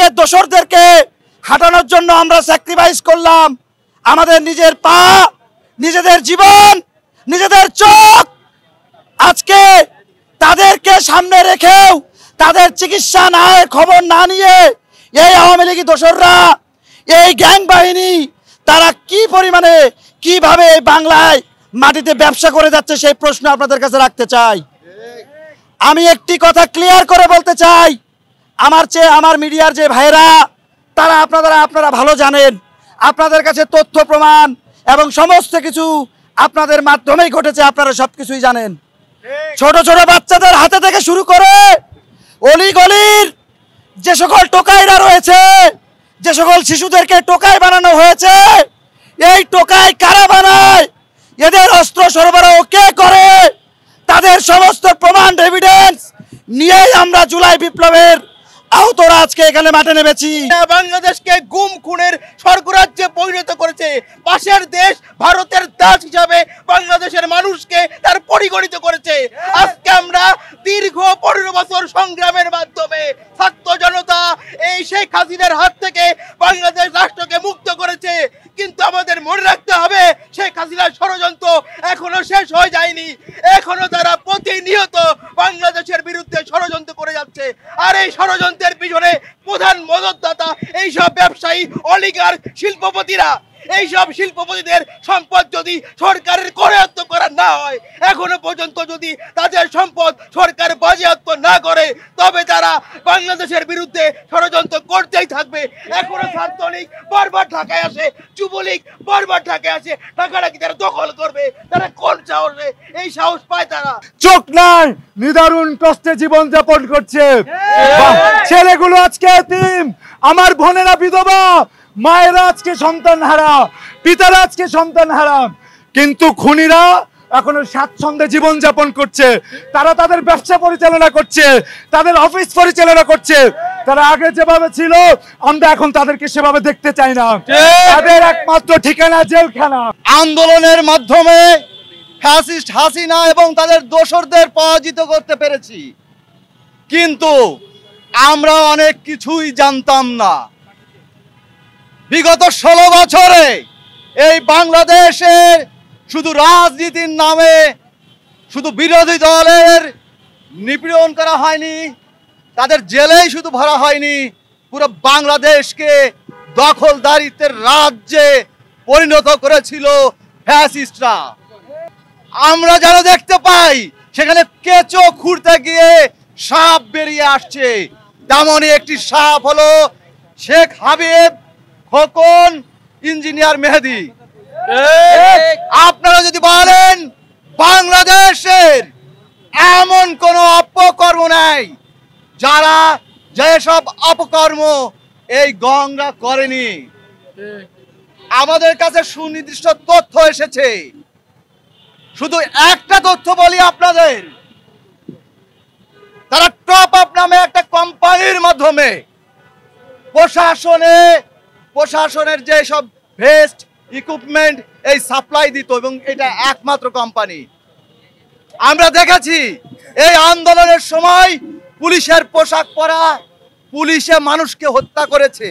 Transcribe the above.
লীগের দোসরদেরকে হাঁটানোর জন্য আমরা স্যাক্রিফাইস করলাম আমাদের নিজের পা, নিজেদের জীবন, নিজেদের চোখ। আজকে তাদেরকে সামনে রেখেও তাদের চিকিৎসা নাই খবর না নিয়ে এই আওয়ামী লীগী দোসররা, এই গ্যাং বাহিনী তারা কি পরিমাণে কিভাবে এই বাংলায় মাটিতে ব্যবসা করে যাচ্ছে সেই প্রশ্ন আপনাদের কাছে রাখতে চাই। আমি একটি কথা ক্লিয়ার করে বলতে চাই, আমার মিডিয়ার যে ভাইরা তারা আপনারা ভালো জানেন, আপনাদের কাছে তথ্য প্রমাণ এবং সমস্ত কিছু আপনাদের মাধ্যমেই ঘটেছে, আপনারা সবকিছুই জানেন। ছোট ছোট বাচ্চাদের হাতে থেকে শুরু করে অলিগলির যে সকল টোকাইরা রয়েছে, যে সকল শিশুদেরকে টোকাই বানানো হয়েছে, এই টোকাই কারা বানায়, এদের অস্ত্র সরবরাহ কে করে, তাদের সমস্ত প্রমাণ এভিডেন্স নিয়েই আমরা জুলাই বিপ্লবের আহতরা আজকে এখানে মাঠে নেমেছি। বাংলাদেশকে গুম খুনের স্বর্গরাজ্যে পরিণত করেছে, পাশের দেশ ভারতের দাস হিসাবে বাংলাদেশের মানুষকে তার পরিগণিত করেছে। আজকে আমরা দীর্ঘ 15 বছর সংগ্রামের মাধ্যমে ছাত্র জনতা এই শেখ হাসিনার হাত থেকে বাংলাদেশ রাষ্ট্রকে মুক্ত করেছে, কিন্তু আমাদের মনে রাখতে হবে শেখ হাসিনার ষড়যন্ত্র এখনো শেষ হয়ে যায়নি, এখনো তারা প্রতিনিয়ত বাংলাদেশের বিরুদ্ধে ষড়যন্ত্র করে যাচ্ছে। আর এই ষড়যন্ত্রের পিছনে প্রধান মদতদাতা এইসব ব্যবসায়ী, অলিগার্ক, শিল্পপতিরা। এইসব শিল্পপতিদের সম্পদ যদি সরকারের করায়ত্ত করা না হয়, এখনো পর্যন্ত যদি তাদের সম্পদ সরকার বাজেয়াপ্ত না করে, তবে তারা বাংলাদেশের বিরুদ্ধে ষড়যন্ত্র করতেই থাকবে। এখনো ছাত্রলীগ বারবার ঢাকায় আসে, যুবলীগ বারবার ঢাকায় আসে, ঢাকাটা কি তারা দখল করবে? তারা কোন সাহসে এই সাহস পায়? তারা চোখ নাই, নিদারুণ কষ্টে জীবনযাপন করছে। ছেলেগুলো আজকে এতিম, আমার বোনেরা বিধবা, মায়েরা আজকে সন্তান হারা, পিতারা আজকে সন্তান হারা, কিন্তু খুনিরা এখনো স্বাচ্ছন্দ্যে জীবনযাপন করছে। তারা তাদের ব্যবসা পরিচালনা করছে, তাদের অফিস পরিচালনা করছে। তারা আগে যেভাবে ছিল আমরা এখন তাদেরকে সেভাবে দেখতে চাই না। তাদের একমাত্র ঠিকানা জেলখানা। আন্দোলনের মাধ্যমে ফ্যাসিস্ট হাসিনা এবং তাদের দোসরদের পরাজিত করতে পেরেছি, কিন্তু আমরা অনেক কিছুই জানতাম না। বিগত 16 বছরে এই বাংলাদেশে শুধু রাজনীতির নামে শুধু বিরোধী দলের নিপীড়ন করা হয়নি, তাদের জেলেই শুধু ভরা হয়নি, পুরো বাংলাদেশকে দখলদারিত্বের রাজ্যে পরিণত করেছিল ফ্যাসিস্টরা। আমরা যেন দেখতে পাই সেখানে কেঁচো খুঁড়তে গিয়ে সাপ বেরিয়ে আসছে, তেমনই একটি সাপ হলো শেখ হাবিব, খোকন, ইঞ্জিনিয়ার মেহেদি। আপনারা যদি বলেন বাংলাদেশের এমন কোন অপকর্ম নাই যারা যেসব অপকর্ম এই গংরা করেনি, আমাদের কাছে সুনির্দিষ্ট তথ্য এসেছে। শুধু একটা তথ্য বলি আপনাদের, তারা টপ আপ নামে একটা কোম্পানির মাধ্যমে প্রশাসনের যে সব ভেস্ট ইকুইপমেন্ট এই সাপ্লাই দিত, এবং এটা একমাত্র কোম্পানি। আমরা দেখেছি এই আন্দোলনের সময় পুলিশের পোশাক পরা পুলিশে মানুষকে হত্যা করেছে।